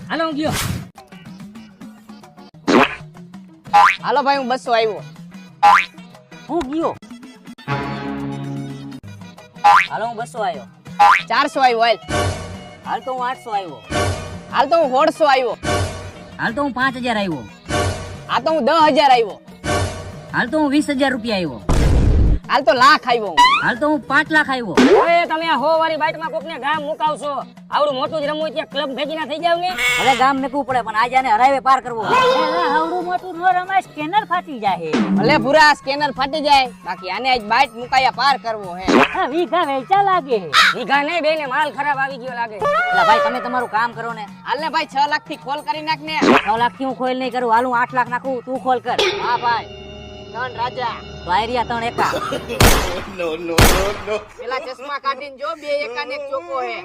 હાલો હું ગયો. હાલો ભાઈ હું 200 આવ્યો. હું ગયો. હાલો હું 200 આવ્યો. 400 આવ્યો. હાલ તો હું 800 આવ્યો. હાલ તો હું 150 આવ્યો. હાલ તો હું 5000 આવ્યો. આ તો હું 10000 આવ્યો. હાલ તો હું 20000 રૂપિયા આવ્યો. હાલ તો લાખ આવ્યો. હાલ તો હું 5 લાખ આવ્યો. ઓય તમે આ 100 વાળી બાઈટમાં કોકને ગામ મુકાવશો. આવડું મોટું જ રમવું ત્યાં ક્લબ ભેગી ના થઈ જાવ ને. હવે ગામ મેકવું પડે પણ આજે આને હરાવે પાર કરવો. આવડું મોટું નો રમાય, સ્કેનર ફાટી જાય. ભલે પૂરા સ્કેનર ફાટી જાય, બાકી આને આજ બાઈટ મુકાયા પાર કરવો હે. આ વીઘા વેચા લાગે. વીઘા નહીં બેને માલ ખરાબ આવી ગયો લાગે. એટલે ભાઈ તમે તમારું કામ કરો ને. હાલ ને ભાઈ 6 લાખ થી ખોલ કરી નાખ ને. 6 લાખ થી હું ખોલ નહીં કરું. હાલ હું 8 લાખ નાખું, તું ખોલ કર. હા ભાઈ 3 રાજા. તો આયરિયા 3 એકા. પેલા ચશ્મા કાઢીને જો 2 એકા ને 1 ચોકો હે.